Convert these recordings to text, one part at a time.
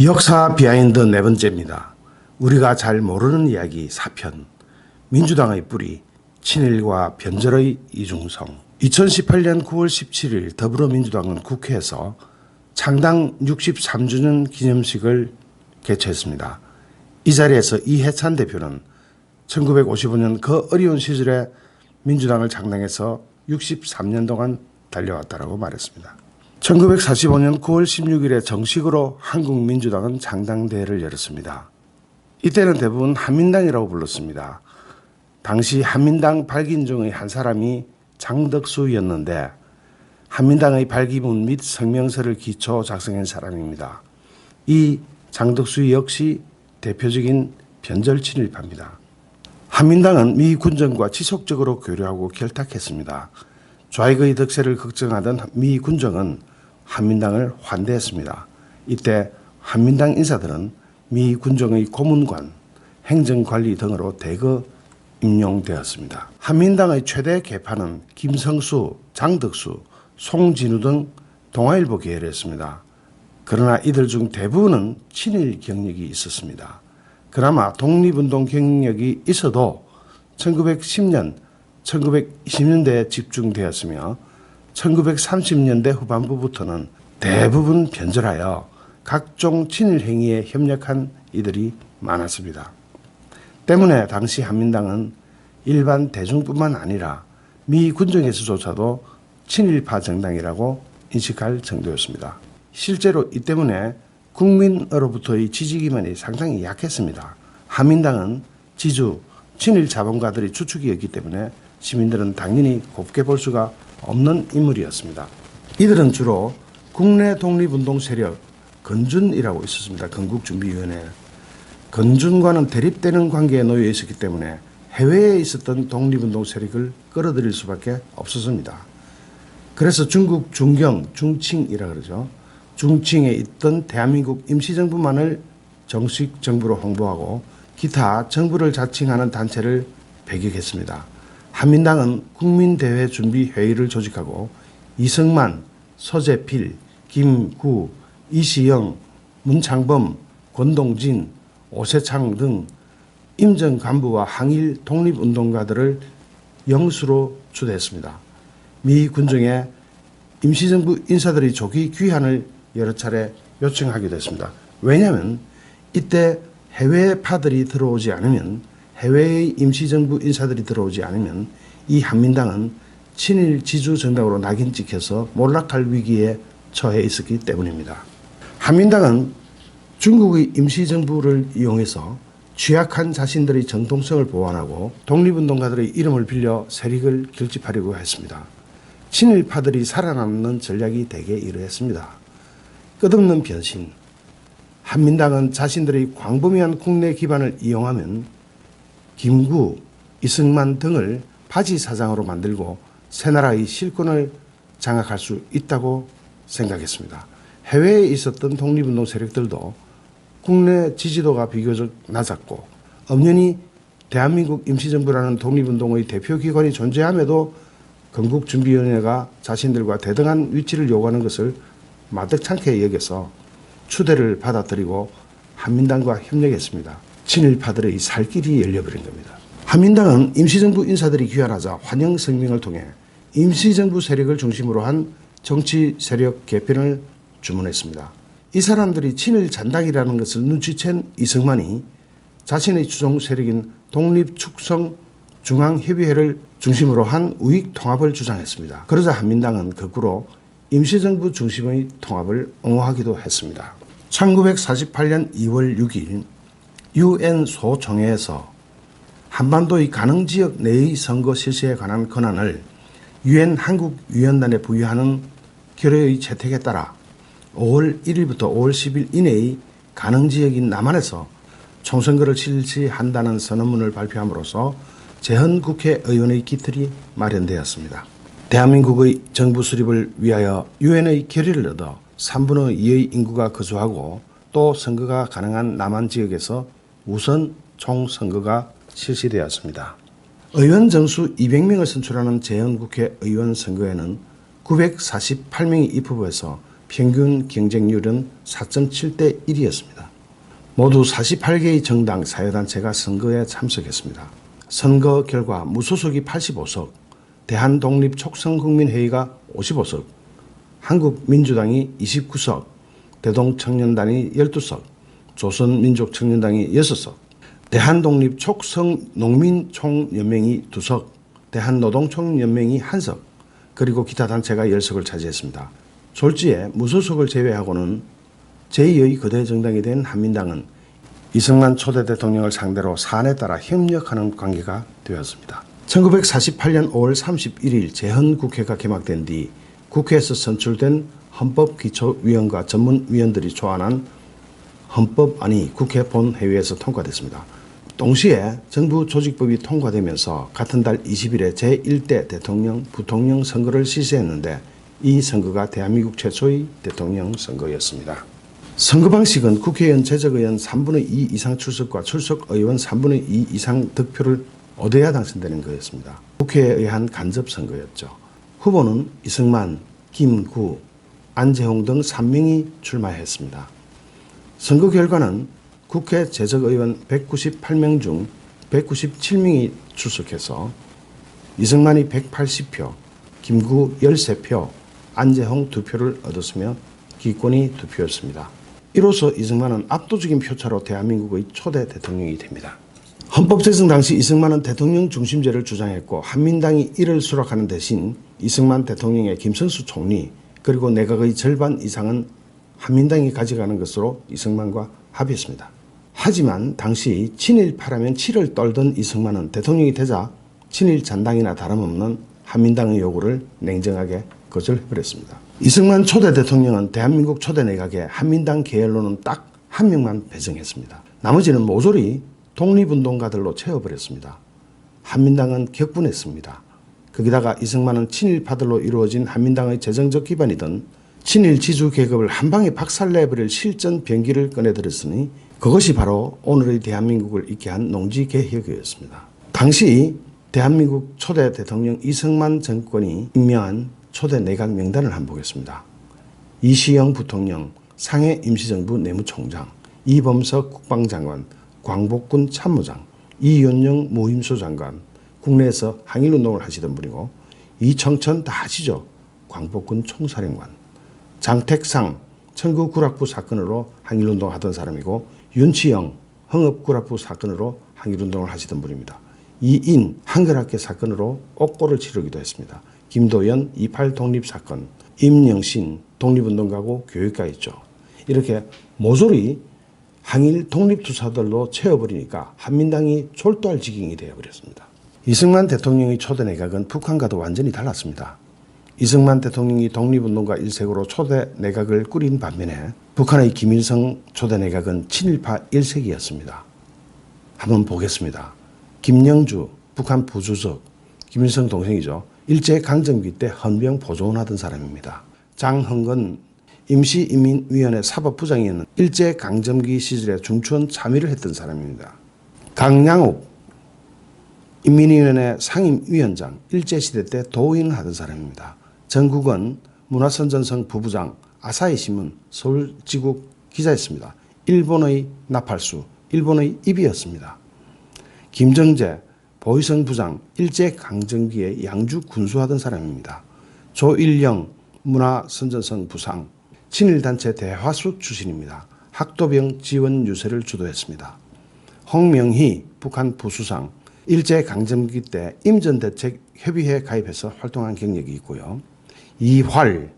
역사 비하인드 네 번째입니다. 우리가 잘 모르는 이야기 4편. 민주당의 뿌리, 친일과 변절의 이중성. 2018년 9월 17일 더불어민주당은 국회에서 창당 63주년 기념식을 개최했습니다. 이 자리에서 이해찬 대표는 1955년 그 어려운 시절에 민주당을 창당해서 63년 동안 달려왔다고 말했습니다. 1945년 9월 16일에 정식으로 한국민주당은 창당대회를 열었습니다. 이때는 대부분 한민당이라고 불렀습니다. 당시 한민당 발기인중의 한 사람이 장덕수였는데 한민당의 발기문 및 성명서를 기초 작성한 사람입니다. 이 장덕수 역시 대표적인 변절 친일파입니다. 한민당은 미 군정과 지속적으로 교류하고 결탁했습니다. 좌익의 덕세를 걱정하던 미 군정은 한민당을 환대했습니다. 이때 한민당 인사들은 미 군정의 고문관, 행정관리 등으로 대거 임용되었습니다. 한민당의 최대 계파는 김성수, 장덕수, 송진우 등 동아일보 계열이었습니다. 그러나 이들 중 대부분은 친일 경력이 있었습니다. 그나마 독립운동 경력이 있어도 1910년, 1920년대에 집중되었으며 1930년대 후반부부터는 대부분 변절하여 각종 친일 행위에 협력한 이들이 많았습니다. 때문에 당시 한민당은 일반 대중뿐만 아니라 미 군정에서조차도 친일파 정당이라고 인식할 정도였습니다. 실제로 이 때문에 국민으로부터의 지지 기반이 상당히 약했습니다. 한민당은 지주, 친일 자본가들이 주축이었기 때문에 시민들은 당연히 곱게 볼 수가 없는 인물이었습니다. 이들은 주로 국내 독립운동 세력 건준이라고 있었습니다. 건국준비위원회. 건준과는 대립되는 관계에 놓여 있었기 때문에 해외에 있었던 독립운동 세력을 끌어들일 수밖에 없었습니다. 그래서 중국 중경, 중칭이라 그러죠. 중칭에 있던 대한민국 임시정부만을 정식 정부로 홍보하고 기타 정부를 자칭하는 단체를 배격했습니다. 한민당은 국민대회 준비회의를 조직하고 이승만, 서재필, 김구, 이시영, 문창범, 권동진, 오세창 등 임정 간부와 항일 독립운동가들을 영수로 초대했습니다. 미 군정에 임시정부 인사들이 조기 귀환을 여러 차례 요청하기도 했습니다. 왜냐하면 이때 해외파들이 들어오지 않으면, 해외의 임시정부 인사들이 들어오지 않으면 이 한민당은 친일 지주 정당으로 낙인 찍혀서 몰락할 위기에 처해 있었기 때문입니다. 한민당은 중국의 임시정부를 이용해서 취약한 자신들의 정통성을 보완하고 독립운동가들의 이름을 빌려 세력을 결집하려고 했습니다. 친일파들이 살아남는 전략이 대개 이러했습니다. 끝없는 변신. 한민당은 자신들의 광범위한 국내 기반을 이용하면 김구, 이승만 등을 바지 사장으로 만들고 새나라의 실권을 장악할 수 있다고 생각했습니다. 해외에 있었던 독립운동 세력들도 국내 지지도가 비교적 낮았고 엄연히 대한민국 임시정부라는 독립운동의 대표기관이 존재함에도 건국준비위원회가 자신들과 대등한 위치를 요구하는 것을 마뜩찮게 여겨서 추대를 받아들이고 한민당과 협력했습니다. 친일파들의 살 길이 열려버린 겁니다. 한민당은 임시정부 인사들이 귀환하자 환영 성명을 통해 임시정부 세력을 중심으로 한 정치 세력 개편을 주문했습니다. 이 사람들이 친일 잔당이라는 것을 눈치챈 이승만이 자신의 추종 세력인 독립축성 중앙협의회를 중심으로 한 우익 통합을 주장했습니다. 그러자 한민당은 거꾸로 임시정부 중심의 통합을 옹호하기도 했습니다. 1948년 2월 6일 UN 소총회에서 한반도의 가능지역 내의 선거 실시에 관한 권한을 UN 한국위원단에 부여하는 결의의 채택에 따라 5월 1일부터 5월 10일 이내의 가능지역인 남한에서 총선거를 실시한다는 선언문을 발표함으로써 재헌국회의원의 기틀이 마련되었습니다. 대한민국의 정부 수립을 위하여 UN의 결의를 얻어 3분의 2의 인구가 거주하고 또 선거가 가능한 남한 지역에서 우선 총선거가 실시되었습니다. 의원 정수 200명을 선출하는 재헌국회 의원 선거에는 948명이 입후보해서 평균 경쟁률은 4.7대 1이었습니다. 모두 48개의 정당 사회단체가 선거에 참석했습니다. 선거 결과 무소속이 85석, 대한독립촉성국민회의가 55석, 한국민주당이 29석, 대동청년단이 12석, 조선민족청년당이 6석, 대한독립촉성농민총연맹이 2석, 대한노동총연맹이 1석, 그리고 기타 단체가 10석을 차지했습니다. 졸지에 무소속을 제외하고는 제2의 거대 정당이 된 한민당은 이승만 초대 대통령을 상대로 사안에 따라 협력하는 관계가 되었습니다. 1948년 5월 31일 재헌국회가 개막된 뒤 국회에서 선출된 헌법기초위원과 전문위원들이 초안한 헌법안이 국회 본회의에서 통과됐습니다. 동시에 정부 조직법이 통과되면서 같은 달 20일에 제1대 대통령, 부통령 선거를 실시했는데 이 선거가 대한민국 최초의 대통령 선거였습니다. 선거 방식은 국회의원, 재적의원 3분의 2 이상 출석과 출석의원 3분의 2 이상 득표를 얻어야 당선되는 거였습니다. 국회에 의한 간접 선거였죠. 후보는 이승만, 김구, 안재홍 등 3명이 출마했습니다. 선거 결과는 국회 재적의원 198명 중 197명이 출석해서 이승만이 180표, 김구 13표, 안재홍 2표를 얻었으며 기권이 2표였습니다. 이로써 이승만은 압도적인 표차로 대한민국의 초대 대통령이 됩니다. 헌법 제정 당시 이승만은 대통령 중심제를 주장했고 한민당이 이를 수락하는 대신 이승만 대통령의 김선수 총리 그리고 내각의 절반 이상은 한민당이 가져가는 것으로 이승만과 합의했습니다. 하지만 당시 친일파라면 치를 떨던 이승만은 대통령이 되자 친일 잔당이나 다름없는 한민당의 요구를 냉정하게 거절해버렸습니다. 이승만 초대 대통령은 대한민국 초대 내각에 한민당 계열로는 딱 한 명만 배정했습니다. 나머지는 모조리 독립운동가들로 채워버렸습니다. 한민당은 격분했습니다. 거기다가 이승만은 친일파들로 이루어진 한민당의 재정적 기반이던 친일 지주 계급을 한방에 박살내버릴 실전 병기를 꺼내들었으니 그것이 바로 오늘의 대한민국을 있게 한 농지개혁이었습니다. 당시 대한민국 초대 대통령 이승만 정권이 임명한 초대 내각 명단을 한번 보겠습니다. 이시영 부통령, 상해 임시정부 내무총장, 이범석 국방장관, 광복군 참모장, 이윤영 무임소 장관, 국내에서 항일운동을 하시던 분이고 이청천 다 아시죠? 광복군 총사령관, 장택상 청구구락부 사건으로 항일운동 하던 사람이고 윤치영 흥업구락부 사건으로 항일운동을 하시던 분입니다. 이인 한글학교 사건으로 옥고를 치르기도 했습니다. 김도연 28 독립사건, 임영신 독립운동가고 교육가였죠. 이렇게 모조리 항일 독립투사들로 채워버리니까 한민당이 졸도할 지경이 되어버렸습니다. 이승만 대통령의 초대 내각은 북한과도 완전히 달랐습니다. 이승만 대통령이 독립운동가 일색으로 초대 내각을 꾸린 반면에 북한의 김일성 초대 내각은 친일파 일색이었습니다. 한번 보겠습니다. 김영주 북한 부주석, 김일성 동생이죠. 일제강점기 때 헌병 보조원하던 사람입니다. 장흥건 임시인민위원회 사법부장이었는 일제강점기 시절에 중추원 참의를 했던 사람입니다. 강양옥 인민위원회 상임위원장, 일제시대 때 도인을 하던 사람입니다. 전국은 문화선전성 부부장, 아사히신문 서울지국 기자였습니다. 일본의 나팔수, 일본의 입이었습니다. 김정재 보위성 부장, 일제강점기에 양주 군수하던 사람입니다. 조일영 문화선전성 부상, 친일단체 대화수 출신입니다. 학도병 지원 유세를 주도했습니다. 홍명희 북한 부수상, 일제강점기 때 임전대책협의회에 가입해서 활동한 경력이 있고요. 이활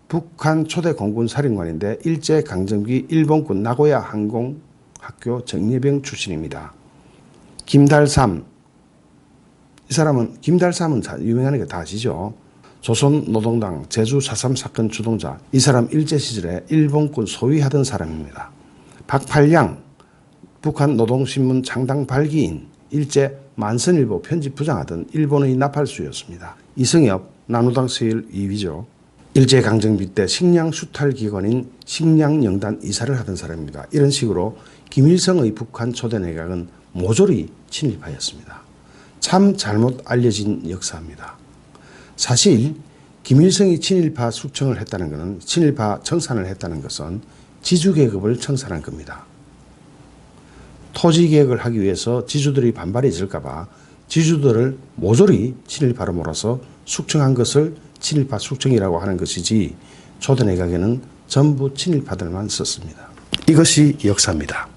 북한 초대 공군 사령관인데 일제강점기 일본군 나고야 항공학교 정예병 출신입니다. 김달삼, 이 사람은 김달삼은 유명한 거 다 아시죠? 조선노동당 제주 4.3 사건 주동자, 이 사람 일제시절에 일본군 소위하던 사람입니다. 박팔양 북한 노동신문 창당 발기인, 일제 만선일보 편집부장하던 일본의 나팔수였습니다. 이승엽 나누당 서열 2위죠. 일제강점기 때 식량 수탈기관인 식량영단 이사를 하던 사람입니다. 이런 식으로 김일성의 북한 초대 내각은 모조리 친일파였습니다. 참 잘못 알려진 역사입니다. 사실 김일성이 친일파 숙청을 했다는 것은 친일파 청산을 했다는 것은 지주계급을 청산한 겁니다. 토지개혁을 하기 위해서 지주들이 반발이 있을까 봐 지주들을 모조리 친일파로 몰아서 숙청한 것을 친일파 숙청이라고 하는 것이지 초대 내각에는 전부 친일파들만 썼습니다. 이것이 역사입니다.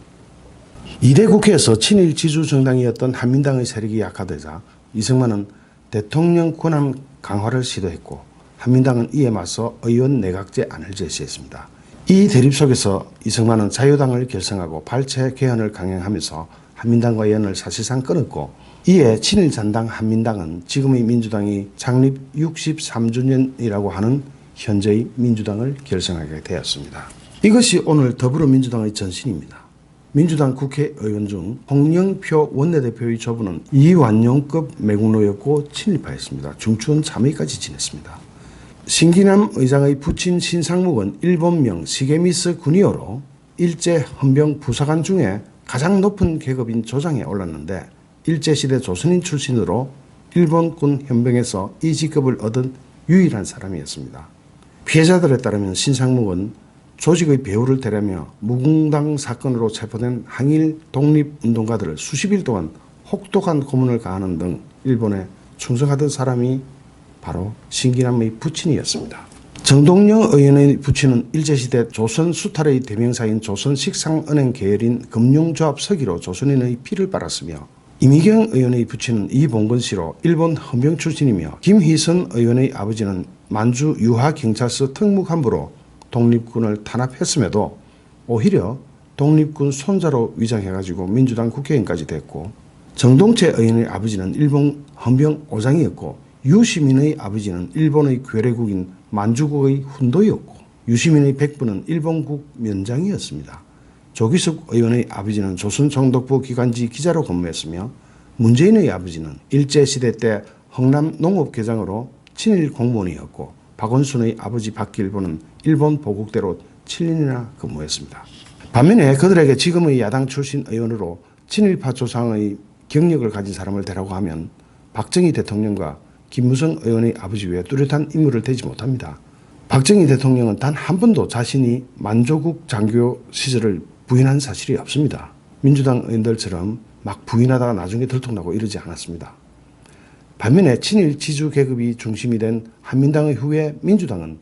2대 국회에서 친일 지주 정당이었던 한민당의 세력이 약화되자 이승만은 대통령 권한 강화를 시도했고 한민당은 이에 맞서 의원 내각제 안을 제시했습니다. 이 대립 속에서 이승만은 자유당을 결성하고 발췌 개헌을 강행하면서 한민당과 연을 사실상 끊었고 이에 친일잔당 한민당은 지금의 민주당이 창립 63주년이라고 하는 현재의 민주당을 결성하게 되었습니다. 이것이 오늘 더불어민주당의 전신입니다. 민주당 국회의원 중 홍영표 원내대표의 조부는 이완용급 매국노였고 친일파였습니다. 중추원 참의까지 지냈습니다. 신기남 의장의 부친 신상묵은 일본명 시게미스 군이어로 일제 헌병 부사관 중에 가장 높은 계급인 조장에 올랐는데 일제시대 조선인 출신으로 일본군 헌병에서 이 직급을 얻은 유일한 사람이었습니다. 피해자들에 따르면 신상묵은 조직의 배후를 대라며 무궁당 사건으로 체포된 항일 독립운동가들을 수십일 동안 혹독한 고문을 가하는 등 일본에 충성하던 사람이 바로 신기남의 부친이었습니다. 정동영 의원의 부친은 일제시대 조선 수탈의 대명사인 조선식상은행 계열인 금융조합 서기로 조선인의 피를 빨았으며 이미경 의원의 부친은 이봉건 씨로 일본 헌병 출신이며 김희선 의원의 아버지는 만주 유하경찰서 특무간부로 독립군을 탄압했음에도 오히려 독립군 손자로 위장해가지고 민주당 국회의원까지 됐고 정동채 의원의 아버지는 일본 헌병 오장이었고 유시민의 아버지는 일본의 괴뢰국인 만주국의 훈도였고 유시민의 백부는 일본국 면장이었습니다. 조기숙 의원의 아버지는 조선총독부 기관지 기자로 근무했으며 문재인의 아버지는 일제시대 때 흥남 농업계장으로 친일 공무원이었고 박원순의 아버지 박길보는 일본 보국대로 7년이나 근무했습니다. 반면에 그들에게 지금의 야당 출신 의원으로 친일파 조상의 경력을 가진 사람을 대라고 하면 박정희 대통령과 김무성 의원의 아버지 외에 뚜렷한 인물을 대지 못합니다. 박정희 대통령은 단 한 번도 자신이 만조국 장교 시절을 부인한 사실이 없습니다. 민주당 의원들처럼 막 부인하다가 나중에 들통나고 이러지 않았습니다. 반면에 친일 지주 계급이 중심이 된 한민당의 후에 민주당은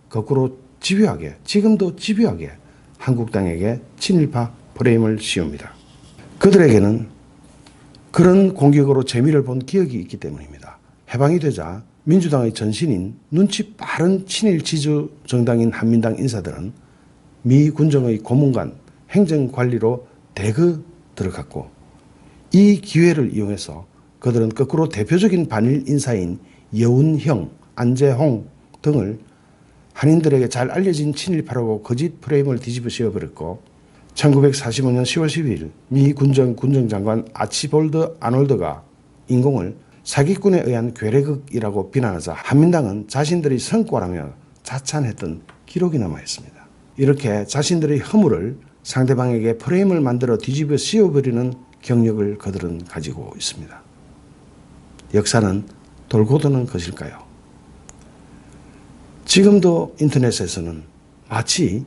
거꾸로 집요하게 지금도 집요하게 한국당에게 친일파 프레임을 씌웁니다. 그들에게는 그런 공격으로 재미를 본 기억이 있기 때문입니다. 해방이 되자 민주당의 전신인 눈치 빠른 친일 지주 정당인 한민당 인사들은 미 군정의 고문관 행정관리로 대거 들어갔고 이 기회를 이용해서 그들은 거꾸로 대표적인 반일 인사인 여운형, 안재홍 등을 한인들에게 잘 알려진 친일파라고 거짓 프레임을 뒤집어 씌워버렸고 1945년 10월 12일 미 군정장관 아치볼드 아놀드가 인공을 사기꾼에 의한 괴뢰극이라고 비난하자 한민당은 자신들의 성과라며 자찬했던 기록이 남아있습니다. 이렇게 자신들의 허물을 상대방에게 프레임을 만들어 뒤집어 씌워버리는 경력을 그들은 가지고 있습니다. 역사는 돌고 도는 것일까요? 지금도 인터넷에서는 마치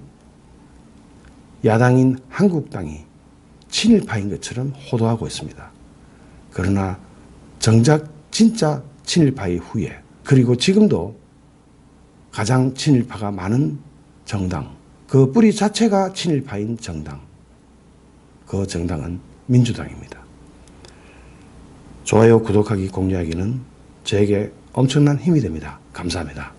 야당인 한국당이 친일파인 것처럼 호도하고 있습니다. 그러나 정작 진짜 친일파의 후예 그리고 지금도 가장 친일파가 많은 정당 그 뿌리 자체가 친일파인 정당 그 정당은 민주당입니다. 좋아요 구독하기 공유하기는 저에게 엄청난 힘이 됩니다. 감사합니다.